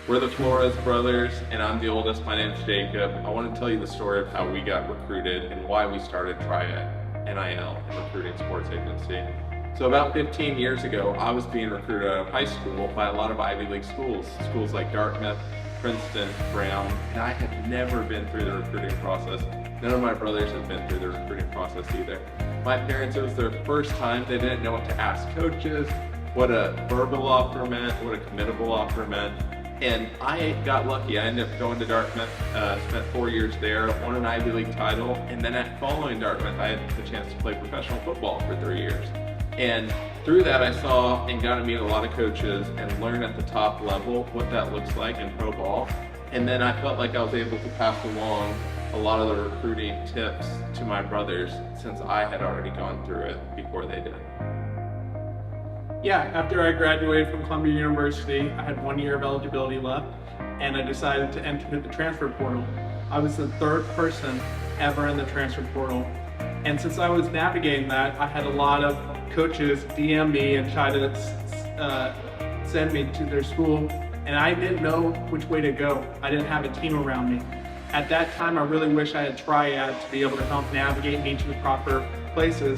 We're the Flores brothers, and I'm the oldest. My name's Jacob. I want to tell you the story of how we got recruited and why we started Triad NIL, Recruiting Sports Agency. So about 15 years ago, I was being recruited out of high school by a lot of Ivy League schools like Dartmouth, Princeton, Brown, and I had never been through the recruiting process. None of my brothers had been through the recruiting process either. My parents, it was their first time. They didn't know what to ask coaches, what a verbal offer meant, what a committable offer meant. And I got lucky. I ended up going to Dartmouth, spent 4 years there, won an Ivy League title, and then following Dartmouth, I had the chance to play professional football for 3 years. And through that, I saw and got to meet a lot of coaches and learn at the top level what that looks like in pro ball. And then I felt like I was able to pass along a lot of the recruiting tips to my brothers since I had already gone through it before they did. Yeah, after I graduated from Columbia University, I had 1 year of eligibility left, and I decided to enter the transfer portal. I was the third person ever in the transfer portal. And since I was navigating that, I had a lot of coaches DM me and try to send me to their school, and I didn't know which way to go. I didn't have a team around me. At that time, I really wish I had Triad to be able to help navigate me to the proper places.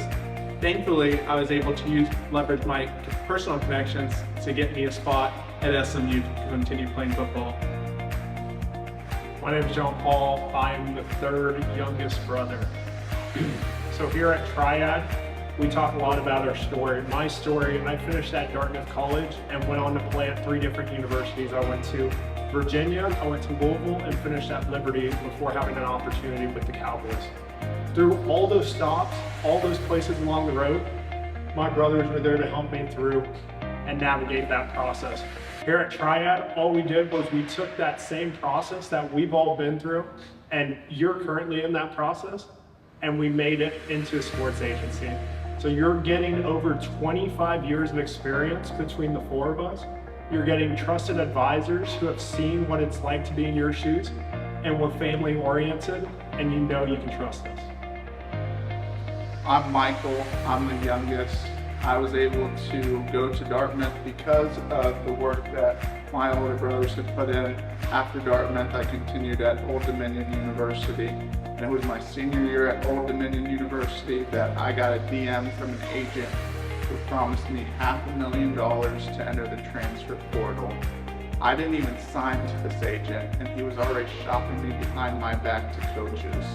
Thankfully, I was able to leverage my personal connections to get me a spot at SMU to continue playing football. My name is John Paul. I'm the third youngest brother. So here at Triad, we talk a lot about our story. My story, I finished at Dartmouth College and went on to play at 3 different universities. I went to Virginia, I went to Louisville, and finished at Liberty before having an opportunity with the Cowboys. Through all those stops, all those places along the road, my brothers were there to help me through and navigate that process. Here at Triad, all we did was we took that same process that we've all been through, and you're currently in that process, and we made it into a sports agency. So you're getting over 25 years of experience between the 4 of us. You're getting trusted advisors who have seen what it's like to be in your shoes, and we're family oriented, and you know you can trust us. I'm Michael, I'm the youngest. I was able to go to Dartmouth because of the work that my older brothers had put in. After Dartmouth, I continued at Old Dominion University. And it was my senior year at Old Dominion University that I got a DM from an agent who promised me $500,000 to enter the transfer portal. I didn't even sign to this agent, and he was already shopping me behind my back to coaches.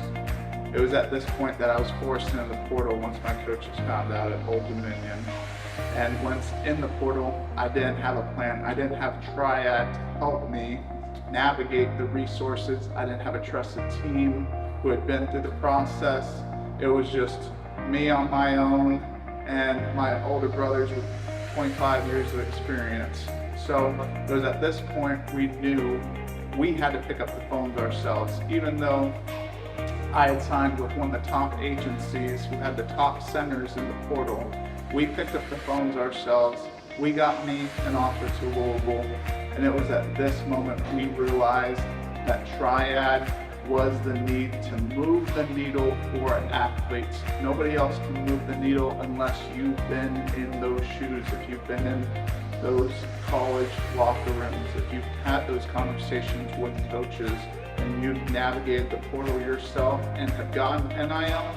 It was at this point that I was forced into the portal once my coaches found out at Old Dominion. And once in the portal, I didn't have a plan. I didn't have Triad to help me navigate the resources. I didn't have a trusted team who had been through the process. It was just me on my own and my older brothers with 25 years of experience. So it was at this point we knew we had to pick up the phones ourselves, even though I had signed with one of the top agencies who had the top centers in the portal. We picked up the phones ourselves. We got me an offer to Louisville, and it was at this moment we realized that Triad was the need to move the needle for athletes. Nobody else can move the needle unless you've been in those shoes, if you've been in those college locker rooms, if you've had those conversations with coaches, and you've navigated the portal yourself and have gotten NIL,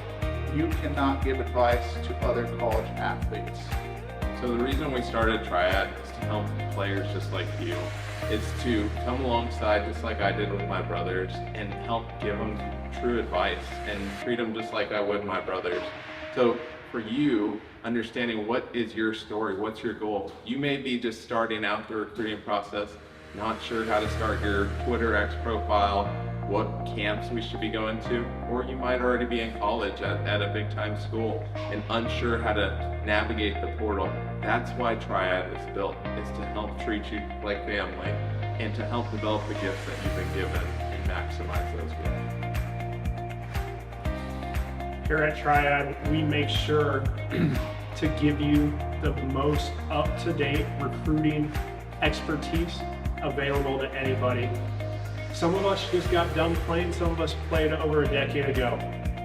you cannot give advice to other college athletes. So the reason we started Triad is to help players just like you. It's to come alongside just like I did with my brothers and help give them true advice and treat them just like I would my brothers. So for you, understanding what is your story, what's your goal? You may be just starting out the recruiting process, not sure how to start your Twitter X profile, what camps we should be going to, or you might already be in college at a big time school and unsure how to navigate the portal. That's why Triad is built, is to help treat you like family and to help develop the gifts that you've been given and maximize those gifts. Here at Triad, we make sure to give you the most up-to-date recruiting expertise available to anybody. Some of us just got done playing, some of us played over a decade ago.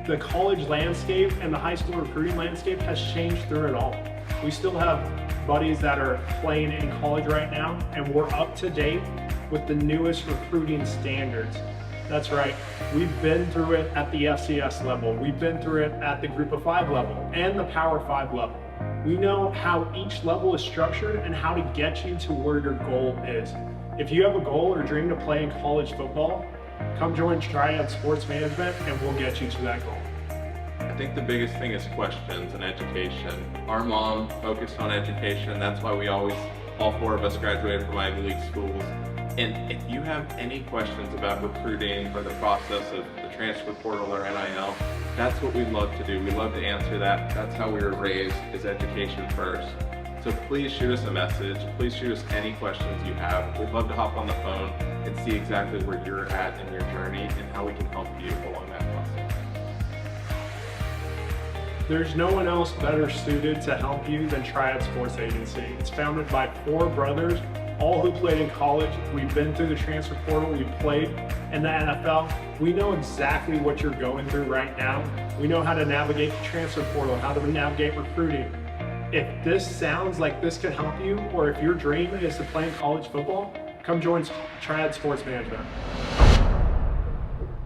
The college landscape and the high school recruiting landscape has changed through it all. We still have buddies that are playing in college right now, and we're up to date with the newest recruiting standards. That's right, we've been through it at the FCS level, we've been through it at the Group of 5 level, and the Power 5 level. We know how each level is structured and how to get you to where your goal is. If you have a goal or dream to play in college football, come join Triad Sports Management and we'll get you to that goal. I think the biggest thing is questions and education. Our mom focused on education. That's why we always, all 4 of us graduated from Ivy League schools. And if you have any questions about recruiting or the process of the transfer portal or NIL, that's what we love to do. We love to answer that. That's how we were raised, is education first. So please shoot us a message. Please shoot us any questions you have. We'd love to hop on the phone and see exactly where you're at in your journey and how we can help you along that process. There's no one else better suited to help you than Triad Sports Agency. It's founded by 4 brothers, all who played in college. We've been through the transfer portal, we've played in the NFL. We know exactly what you're going through right now. We know how to navigate the transfer portal, how to navigate recruiting. If this sounds like this could help you, or if your dream is to play in college football, come join Triad Sports Management.